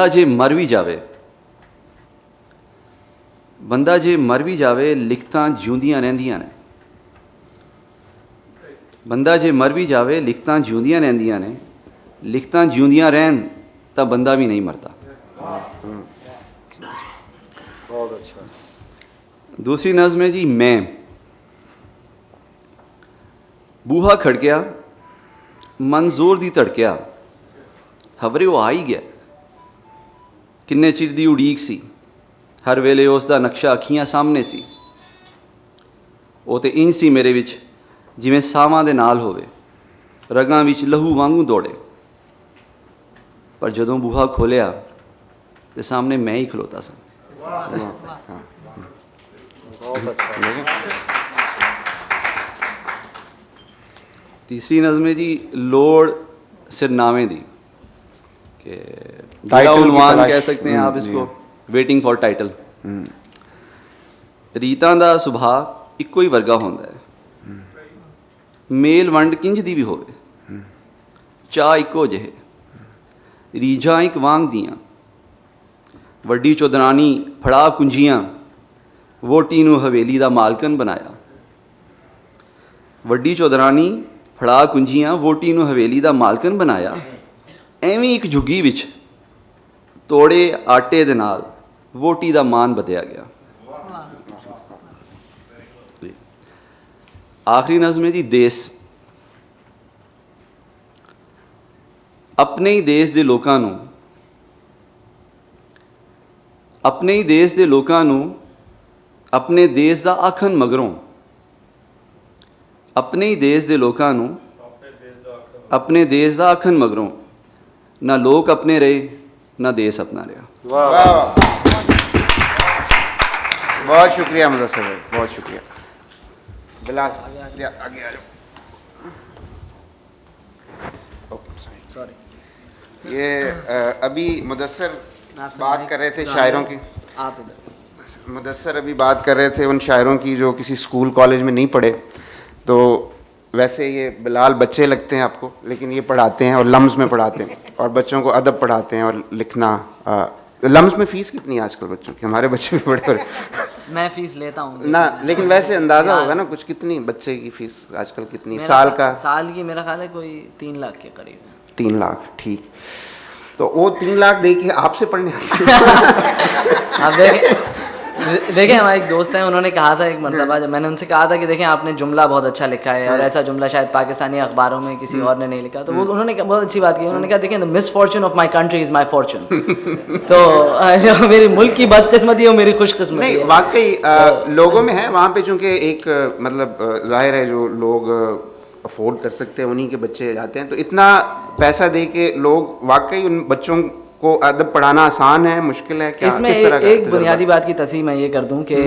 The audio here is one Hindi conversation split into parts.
जे मर भी जावे, बंदा जे मर भी जावे लिखतां जिउंदियां रहिंदियां ने। बंदा जे मर भी जावे लिखतां जिउंदियां रहिंदियां ने। लिखतां जिउंदियां रहन तां बंदा भी नहीं मरता। बहुत अच्छा। दूसरी नज़्म है जी, मैं। बूहा खड़किया, मन जोर दी धड़किया, खबरे वो आ ही गया। किन्ने चिर दी उड़ीक सी, हर वेले उसका नक्शा अखियां सामने सी। वो तो इंज सी मेरे विच जिवें सावां दे नाल होवे, रगां विच लहू वांगू दौड़े। पर जदों बूहा खोलिया तो सामने मैं ही खलोता सा। बहुत अच्छा। तीसरी नज़्म है जी, लोड़ सिरनामे दी, कि टाइटल की उन्वान तलाश। कह सकते हैं आप इसको, वेटिंग फॉर टाइटल। रीतां दा सुभाव इक्को ही वर्गा होंदा है, मेल वंड किंज दी भी होवे, चाह इक्को जिहे, रीझां एक वांग दियां। वड्डी चौधरानी फड़ा कुंजियां, वोटी नूं हवेली दा मालकन बनाया। वड्डी चौधरानी फड़ा कुंजियां, वोटी नूं हवेली दा मालकन बनाया। एवें एक झुग्गी विच तोड़े आटे दे नाल वोटी दा मान बदया गया। आखिरी नज़्म है जी, देश। अपने ही देश दे लोकां नूं, अपने ही देश दे लोकां नूं अपने देश दा आखन मगरों, अपने ही देश दे लोकां नूं अपने देश दा आखन मगरों, ना लोक अपने रहे ना देश अपना रहा। वाह वाह वाह, बहुत शुक्रिया मुदस्सिर भाई, बहुत शुक्रिया। बिलाल आगे आ जाओ। सॉरी, ये अभी मुदस्सिर बात कर रहे थे शायरों की। आप इधर। मुदस्सिर अभी बात कर रहे थे उन शायरों की जो किसी स्कूल कॉलेज में नहीं पढ़े। तो वैसे ये बिलाल बच्चे लगते हैं आपको, लेकिन ये पढ़ाते हैं और लम्ज़ में पढ़ाते हैं और बच्चों को अदब पढ़ाते हैं और लिखना। लम्ज़ में फ़ीस कितनी है आजकल बच्चों की? हमारे बच्चे भी बड़े बड़े मैं फीस लेता हूँ ना, लेकिन वैसे अंदाज़ा यार, होगा ना कुछ, कितनी बच्चे की फ़ीस आजकल कितनी? मेरा साल का साल की मेरा ख्याल है कोई 3 लाख के करीब है। 3 लाख, ठीक। तो वो 3 लाख दे के आपसे पढ़ने आते हैं। अब देखें हमारे एक दोस्त हैं, उन्होंने कहा था एक मरतबा, जब मैंने उनसे कहा था कि देखें आपने जुमला बहुत अच्छा लिखा है और ऐसा जुमला शायद पाकिस्तानी अखबारों में किसी और ने नहीं लिखा, तो वो उन्होंने बहुत अच्छी बात की। उन्होंने कहा देखें, the misfortune of my country is my Fortune. तो जो मेरी मुल्क की बदकिस्मती है वो मेरी खुशकिस्मती नहीं, है। वाकई लोगों में है वहाँ पे, चूँकि एक मतलब जाहिर है जो लोग अफोर्ड कर सकते हैं उन्हीं के बच्चे जाते हैं। तो इतना पैसा दे के लोग, वाकई उन बच्चों को अदब पढ़ाना आसान है, मुश्किल है क्या? इसमें किस तरह का एक तजुर्बा? बुनियादी बात की तस्हीह मैं ये कर दूं कि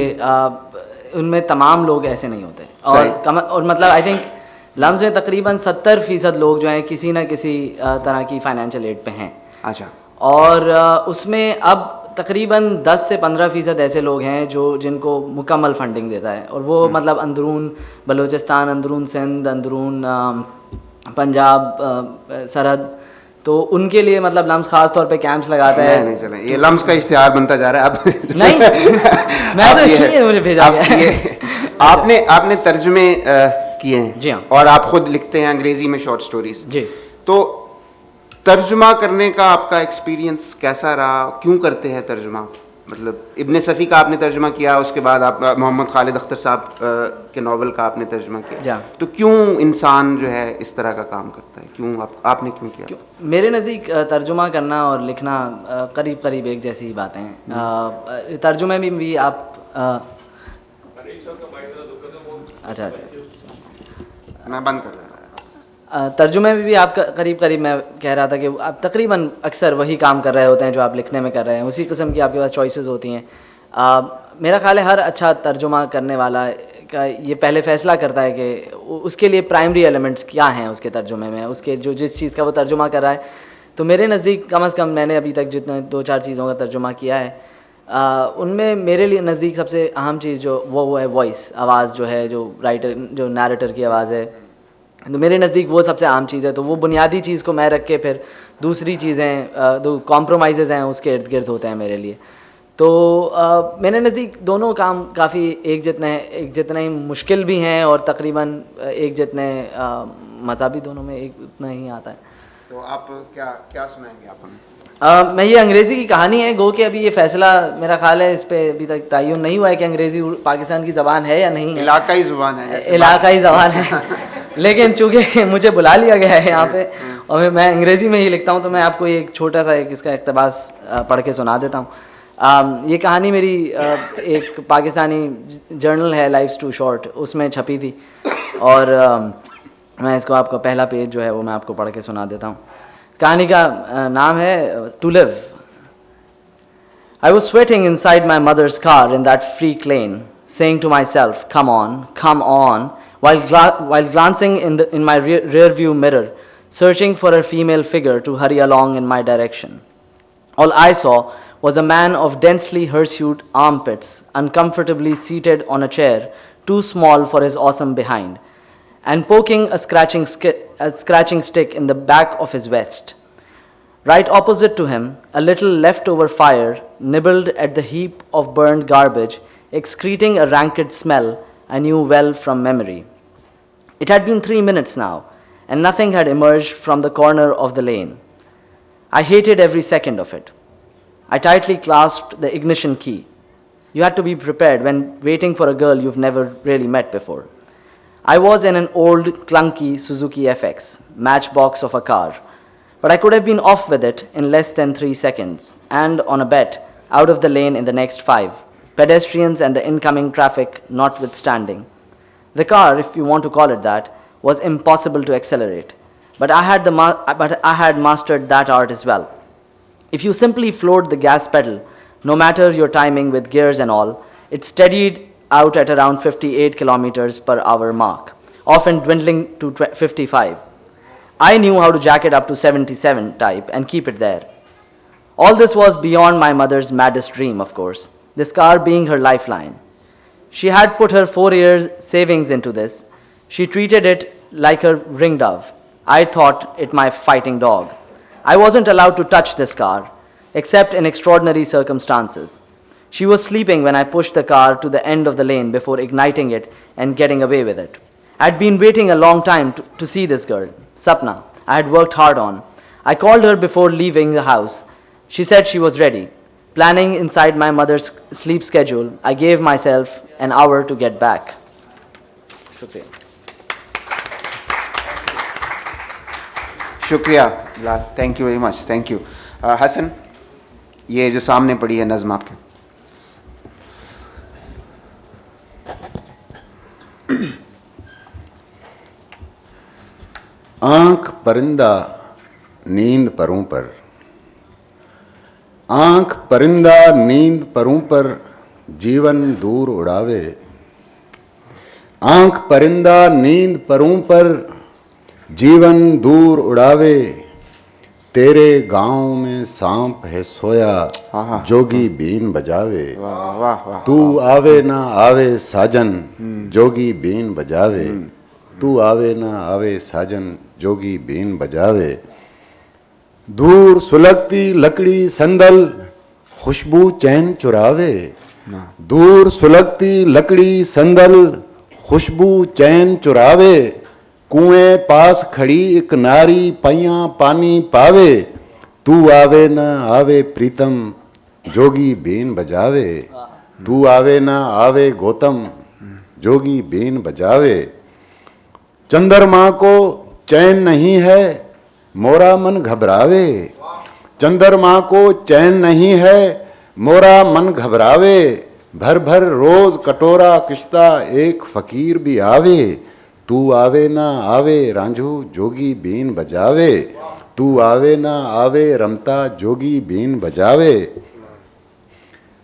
उनमें तमाम लोग ऐसे नहीं होते, और मतलब आई थिंक लम्स में तकरीबन 70% लोग जो हैं किसी ना किसी तरह की फाइनेंशियल एड पे हैं। अच्छा। और उसमें अब तकरीबन 10 से 15% ऐसे लोग हैं जो जिनको मुकम्मल फंडिंग देता है, और वो मतलब अंदरून बलूचिस्तान, अंदरून सिंध, अंदरून पंजाब सरहद, तो उनके लिए मतलब लम्स खास तौर पे कैंप्स लगाता है। नहीं चलें, ये लम्स का इश्तिहार बनता जा रहा है अब। नहीं मैं तो इसलिए मुझे भेजा गया है। आपने तर्जुमे किए हैं जी हाँ। और आप खुद लिखते हैं अंग्रेजी में शॉर्ट स्टोरीज जी। तो तर्जुमा करने का आपका एक्सपीरियंस कैसा रहा? क्यों करते हैं तर्जुमा? मतलब इब्ने सफ़ी का आपने तर्जुमा किया, उसके बाद आप मोहम्मद खालिद अख्तर साहब के नावल का आपने तर्जुमा किया, तो क्यों इंसान जो है इस तरह का काम करता है? क्यों आपने क्यों किया? मेरे नज़दीक तर्जुमा करना और लिखना करीब करीब एक जैसी ही बातें हैं। तर्जुमे में भी आप अच्छा, मैं बंद कर रहा हूँ। तर्जुमे में भी आप करीब करीब, मैं कह रहा था कि आप तकरीबन अक्सर वही काम कर रहे होते हैं जो आप लिखने में कर रहे हैं, उसी किस्म की आपके पास चॉइसेस होती हैं। मेरा ख्याल है हर अच्छा तर्जुमा करने वाला का ये पहले फ़ैसला करता है कि उसके लिए प्राइमरी एलिमेंट्स क्या हैं उसके तर्जुमे में, उसके जो जिस चीज़ का वो तर्जुमा कर रहा है। तो मेरे नज़दीक कम से कम मैंने अभी तक जितने 2-4 चीज़ों का तर्जुमा किया है, उनमें मेरे लिए नज़दीक सबसे अहम चीज़ जो वो है वॉइस, आवाज़ जो है, जो राइटर, जो नैरेटर की आवाज़ है, तो मेरे नज़दीक वो सबसे आम चीज़ है। तो वो बुनियादी चीज़ को मैं रख के फिर दूसरी चीज़ें जो कॉम्प्रोमाइज़ हैं उसके इर्द गिर्द होते हैं मेरे लिए। तो मेरे नज़दीक दोनों काम काफ़ी एक जितने ही मुश्किल भी हैं और तकरीबन एक जितने मज़ा भी दोनों में एक उतना ही आता है। तो आप क्या क्या सुनाएंगे आप हमें? मैं ये अंग्रेज़ी की कहानी है, गो कि अभी ये फ़ैसला मेरा ख्याल है इस पे अभी तक तय्युन नहीं हुआ है कि अंग्रेज़ी पाकिस्तान की ज़बान है या नहीं है। इलाकाई ज़ुबान है जैसे इलाकाई ज़बान है लेकिन चूँकि मुझे बुला लिया गया है यहाँ पे और मैं अंग्रेज़ी में ही लिखता हूँ, तो मैं आपको एक छोटा सा इसका इक़्तिबास पढ़ के सुना देता हूँ। ये कहानी मेरी एक पाकिस्तानी जर्नल है लाइफ्स टू शॉर्ट, उसमें छपी थी और मैं इसको आपको पहला पेज जो है वो मैं आपको पढ़ के सुना देता हूँ। कहानी का नाम है to live. I was sweating inside my mother's car in that freak lane, saying to myself, come on, while glancing in my rear view mirror, searching for a female figure to hurry along in my direction. All I saw was a man of densely hirsute armpits, uncomfortably seated on a chair too small for his awesome behind, and poking a scratching stick in the back of his vest. Right opposite to him, a little leftover fire nibbled at the heap of burned garbage, excreting a rancid smell I knew well from memory. It had been 3 minutes now, and nothing had emerged from the corner of the lane. I hated every second of it. I tightly clasped the ignition key. You had to be prepared when waiting for a girl you've never really met before. I was in an old, clunky Suzuki FX, matchbox of a car, but I could have been off with it in less than 3 seconds, and on a bet, out of the lane in the next 5, pedestrians and the incoming traffic notwithstanding. The car, if you want to call it that, was impossible to accelerate, but I had mastered that art as well. If you simply floored the gas pedal, no matter your timing with gears and all, it steadied out at around 58 kilometers per hour mark, often dwindling to 55. I knew how to jack it up to 77 type and keep it there. All this was beyond my mother's maddest dream, of course, this car being her lifeline. She had put her 4 years' savings into this. She treated it like her ring dove. I thought it my fighting dog. I wasn't allowed to touch this car, except in extraordinary circumstances. She was sleeping when I pushed the car to the end of the lane before igniting it and getting away with it. I'd been waiting a long time to see this girl, Sapna. I had worked hard on. I called her before leaving the house. She said she was ready. Planning inside my mother's sleep schedule, I gave myself an hour to get back. Shukriya. शुक्रिया Bilal, thank you very much, thank you. Hasan, ये जो सामने पड़ी है नज़्म आपके, आंख परिंदा नींद परों पर, आंख परिंदा नींद परों पर जीवन दूर उड़ावे, आंख परिंदा नींद परों पर जीवन दूर उड़ावे, तेरे गांव में सांप है सोया जोगी बीन बजावे, वाह वाह वाह, तू आवे ना आवे साजन जोगी बीन बजावे, तू आवे ना आवे साजन जोगी बीन बजावे, दूर सुलगती लकड़ी संदल खुशबू चैन चुरावे, दूर सुलगती लकड़ी संदल खुशबू चैन चुरावे, कुएं पास खड़ी एक नारी पैया पानी पावे, तू आवे न आवे प्रीतम जोगी बीन बजावे, तू आवे न आवे गौतम जोगी बीन बजावे, चंद्रमा को चैन नहीं है मोरा मन घबरावे, चंद्रमा को चैन नहीं है मोरा मन घबरावे, भर भर रोज कटोरा किश्ता एक फकीर भी आवे, तू आवे ना आवे रांझू जोगी बीन बजावे, तू आवे ना आवे रमता जोगी बीन बजावे,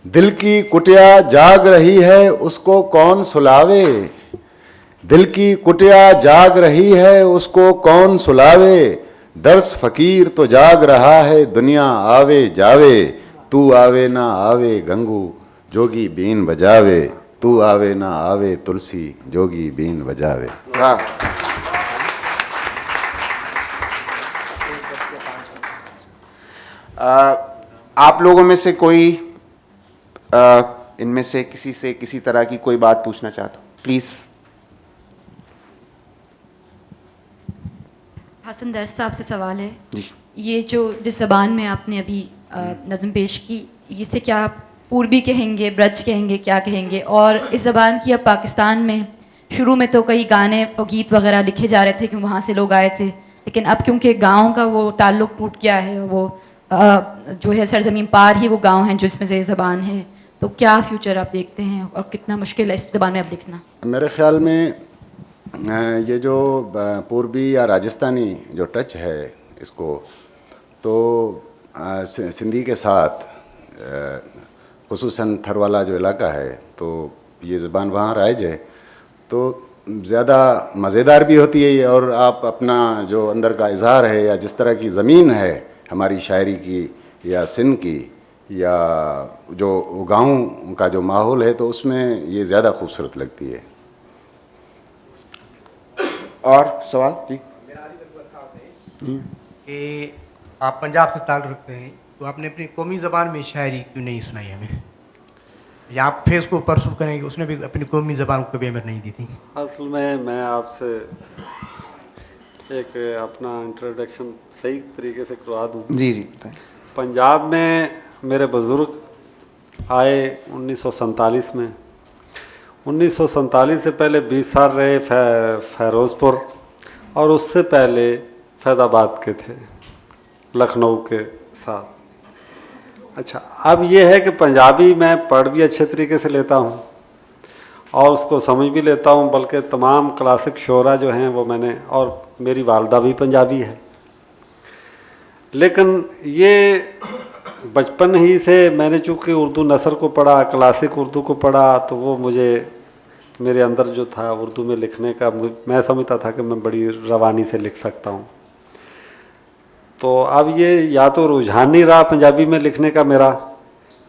दिल की कुटिया जाग रही है उसको कौन सुलावे, दिल की कुटिया जाग रही है उसको कौन सुलावे, दर्स फकीर तो जाग रहा है दुनिया आवे जावे, तू आवे ना आवे गंगू जोगी बीन बजावे, तू आवे ना आवे तुलसी जोगी बीन बजावे। वाह, आप लोगों में से कोई इनमें से किसी तरह की कोई बात पूछना चाहता हूँ, प्लीज़। हसन दर्द साहब से सवाल है। जी। ये जो जिस ज़बान में आपने अभी नज़म पेश की, इसे क्या आप पूर्वी कहेंगे, ब्रज कहेंगे, क्या कहेंगे? और इस ज़बान की अब पाकिस्तान में शुरू में तो कई गाने और गीत वगैरह लिखे जा रहे थे कि वहाँ से लोग आए थे, लेकिन अब क्योंकि गाँव का वो ताल्लुक़ टूट गया है, वो जो है सरज़मीन पार ही वो गाँव हैं जिसमें से ये ज़बान है, तो क्या फ्यूचर आप देखते हैं और कितना मुश्किल है इस ज़बान में अब लिखना? मेरे ख्याल में ये जो पूर्वी या राजस्थानी जो टच है इसको, तो सिंधी के साथ खुसूसन थरवाला जो इलाका है, तो ये ज़बान वहाँ राइज है, तो ज़्यादा मज़ेदार भी होती है और आप अपना जो अंदर का इजहार है या जिस तरह की ज़मीन है हमारी शायरी की या सिंध की या जो गाँव का जो माहौल है, तो उसमें ये ज़्यादा खूबसूरत लगती है। और सवाल जी? कि आप पंजाब से ताल्लुक़ रखते हैं, तो आपने अपनी कौमी ज़बान में शायरी क्यों नहीं सुनाई हमें? या आप फेस को परसू करेंगे, उसने भी अपनी कौमी ज़बान को कभी अहमियत नहीं दी थी। असल में मैं आपसे एक अपना इंट्रोडक्शन सही तरीके से करवा दूँ। जी जी। पंजाब में मेरे बुज़ुर्ग आए 1947 में। 1947 से पहले 20 साल रहे फ़िरोज़पुर, और उससे पहले फैज़ाबाद के थे, लखनऊ के साथ। अच्छा, अब ये है कि पंजाबी मैं पढ़ भी अच्छे तरीके से लेता हूँ और उसको समझ भी लेता हूँ, बल्कि तमाम क्लासिक शोरा जो हैं वो मैंने, और मेरी वालदा भी पंजाबी है। लेकिन ये बचपन ही से मैंने चूँकि उर्दू नसर को पढ़ा, क्लासिक उर्दू को पढ़ा, तो वो मुझे मेरे अंदर जो था उर्दू में लिखने का, मैं समझता था कि मैं बड़ी रवानी से लिख सकता हूँ। तो अब ये या तो रुझान नहीं रहा पंजाबी में लिखने का मेरा,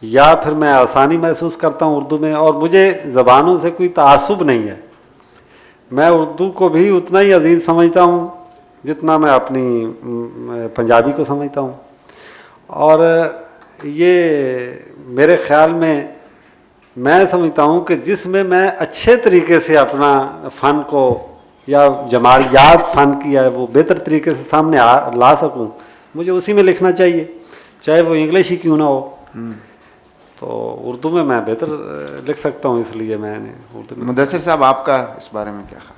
या फिर मैं आसानी महसूस करता हूँ उर्दू में, और मुझे ज़बानों से कोई तासुब नहीं है। मैं उर्दू को भी उतना ही अजीज़ समझता हूँ जितना मैं अपनी पंजाबी को समझता हूँ। और ये मेरे ख़्याल में मैं समझता हूँ कि जिसमें मैं अच्छे तरीके से अपना फ़न को या जमालियात फ़न की है वो बेहतर तरीके से सामने ला सकूँ, मुझे उसी में लिखना चाहिए, चाहे वो इंग्लिश ही क्यों ना हो। तो उर्दू में मैं बेहतर लिख सकता हूँ, इसलिए मैंने उर्दू में। मुदस्सिर साहब, आपका इस बारे में क्या ख्याल?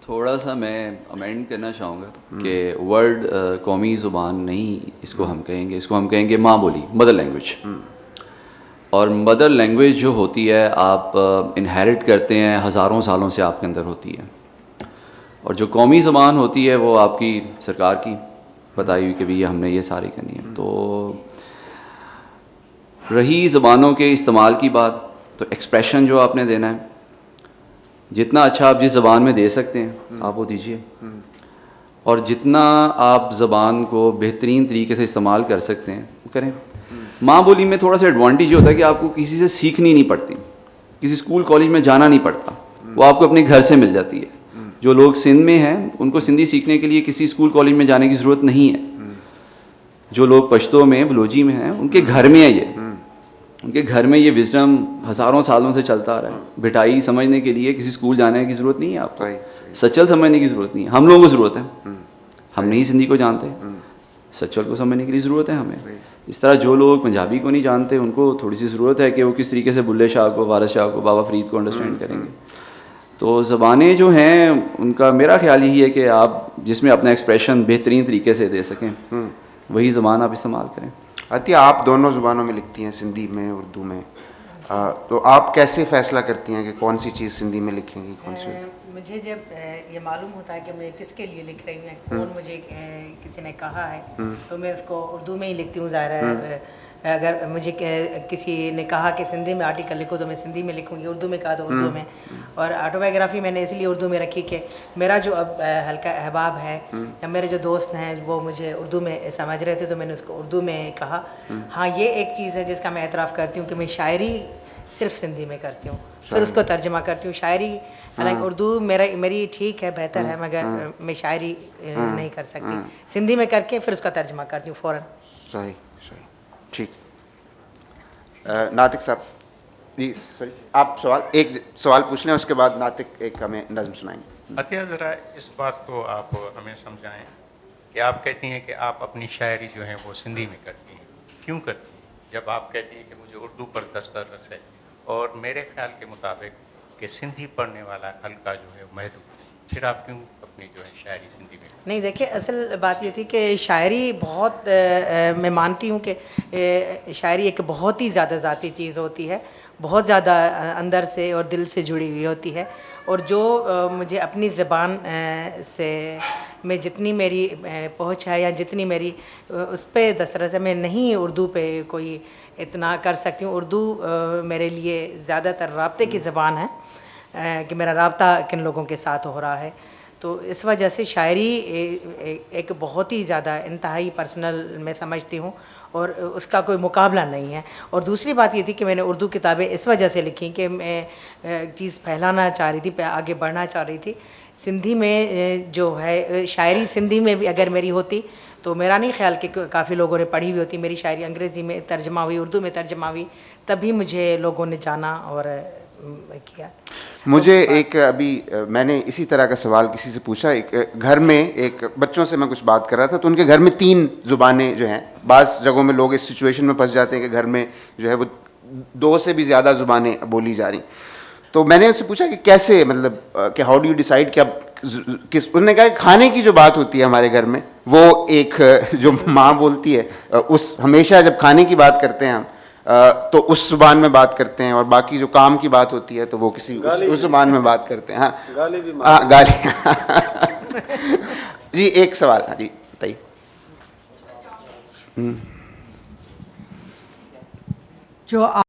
थोड़ा सा मैं अमेंड करना चाहूँगा कि वर्ड कौमी ज़ुबान नहीं इसको हम कहेंगे, इसको हम कहेंगे माँ बोली, मदर लैंग्वेज। और मदर लैंग्वेज जो होती है आप इनहेरिट करते हैं, हज़ारों सालों से आपके अंदर होती है। और जो कौमी ज़बान होती है वो आपकी सरकार की बताई हुई कि भैया हमने ये सारी करनी है। तो रही ज़बानों के इस्तेमाल की बात, तो एक्सप्रेशन जो आपने देना है, जितना अच्छा आप जिस ज़बान में दे सकते हैं आप वो दीजिए, और जितना आप ज़बान को बेहतरीन तरीके से इस्तेमाल कर सकते हैं वो करें। माँ बोली में थोड़ा सा एडवांटेज ये होता है कि आपको किसी से सीखनी नहीं पड़ती, किसी स्कूल कॉलेज में जाना नहीं पड़ता, वो आपको अपने घर से मिल जाती है। जो लोग सिंध में हैं उनको सिंधी सीखने के लिए किसी स्कूल कॉलेज में जाने की ज़रूरत नहीं है। जो लोग पश्तो में, बलोची में हैं, उनके घर में है ये, उनके घर में ये विजडम हज़ारों सालों से चलता आ रहा है। बिटाई समझने के लिए किसी स्कूल जाने की ज़रूरत नहीं है आपको, सचल समझने की ज़रूरत नहीं है। हम लोगों को ज़रूरत है, हम नहीं सिंधी को जानते, सचल को समझने के लिए ज़रूरत है हमें। इस तरह जो लोग पंजाबी को नहीं जानते उनको थोड़ी सी ज़रूरत है कि वो किस तरीके से बुल्ले शाह को, वारिस शाह को, बाबा फरीद को अंडरस्टैंड करेंगे। तो ज़बानें जो हैं उनका मेरा ख्याल यही है कि आप जिसमें अपना एक्सप्रेशन बेहतरीन तरीके से दे सकें वही ज़बान आप इस्तेमाल करें। अतिया, आप दोनों ज़ुबानों में लिखती हैं, सिंधी में, उर्दू में, तो आप कैसे फ़ैसला करती हैं कि कौन सी चीज़ सिंधी में लिखेंगी, कौन सी? मुझे जब ये मालूम होता है कि मैं किसके लिए लिख रही हूँ, कौन मुझे किसी ने कहा है, तो मैं उसको उर्दू में ही लिखती हूँ। ज़ाहिर है अगर मुझे किसी ने कहा कि सिंधी में आर्टिकल लिखो तो मैं सिंधी में लिखूँगी, उर्दू में कहा तो उर्दू में। और ऑटोबायोग्राफी मैंने इसलिए उर्दू में रखी कि मेरा जो अब हल्का अहबाब है या मेरे जो दोस्त हैं वो मुझे उर्दू में समझ रहे थे, तो मैंने उसको उर्दू में कहा। हाँ, ये एक चीज़ है जिसका मैं एतराफ़ करती हूँ कि मैं शायरी सिर्फ सिंधी में करती हूँ, फिर उसको तर्जमा करती हूँ। शायरी हालांकि उर्दू मेरी ठीक है, बेहतर है, मगर मैं शायरी नहीं कर सकती। सिंधी में करके फिर उसका तर्जमा करती हूँ फ़ौरन। सही सही, ठीक। नातिक साहब जी, सॉरी, आप एक सवाल पूछ लें, उसके बाद नातिक एक हमें नज़्म सुनाएंगे। अतिया, ज़रा इस बात को आप हमें समझाएं कि आप कहती हैं कि आप अपनी शायरी जो है वो सिंधी में करती हैं, क्यों करती हैं? जब आप कहती हैं कि मुझे उर्दू पर दस्तरस है, और मेरे ख्याल के मुताबिक कि सिंधी पढ़ने वाला हल्का जो है महदूद है, फिर आप क्यों अपनी जो है शायरी सिंधी में? नहीं, देखिए असल बात ये थी कि शायरी बहुत मैं मानती हूँ कि शायरी एक बहुत ही ज़्यादा ज़ाती चीज़ होती है, बहुत ज़्यादा अंदर से और दिल से जुड़ी हुई होती है, और जो मुझे अपनी ज़बान से में जितनी मेरी पहुँच है या जितनी मेरी उस पे दस्तरस है, मैं नहीं उर्दू पे कोई इतना कर सकती हूँ। उर्दू मेरे लिए ज़्यादातर राब्ते की ज़बान है, कि मेरा राब्ता किन लोगों के साथ हो रहा है, तो इस वजह से शायरी एक बहुत ही ज़्यादा इंतहाई पर्सनल मैं समझती हूँ, और उसका कोई मुकाबला नहीं है। और दूसरी बात ये थी कि मैंने उर्दू किताबें इस वजह से लिखी कि मैं चीज़ फैलाना चाह रही थी, आगे बढ़ना चाह रही थी। सिंधी में जो है शायरी सिंधी में भी अगर मेरी होती तो मेरा नहीं ख्याल कि काफ़ी लोगों ने पढ़ी हुई होती। मेरी शायरी अंग्रेज़ी में तर्जमा हुई, उर्दू में तर्जमा हुई, तभी मुझे लोगों ने जाना और किया। मुझे एक अभी मैंने इसी तरह का सवाल किसी से पूछा, एक घर में एक बच्चों से मैं कुछ बात कर रहा था, तो उनके घर में 3 ज़ुबानें जो हैं, बाज़ जगहों में लोग इस सिचुएशन में फंस जाते हैं कि घर में जो है वो 2 से भी ज़्यादा ज़ुबानें बोली जा रही। तो मैंने उससे पूछा कि कैसे, मतलब कि हाउ डू यू डिसाइड कि अब किस, उन्होंने कहा कि खाने की जो बात होती है हमारे घर में, वो एक जो माँ बोलती है, उस हमेशा जब खाने की बात करते हैं हम तो उस ज़ुबान में बात करते हैं, और बाकी जो काम की बात होती है तो वो किसी उस ज़ुबान में बात करते हैं। हाँ, गाली भी हाँ, गाली। जी, एक सवाल, हाँ जी बताइए। जो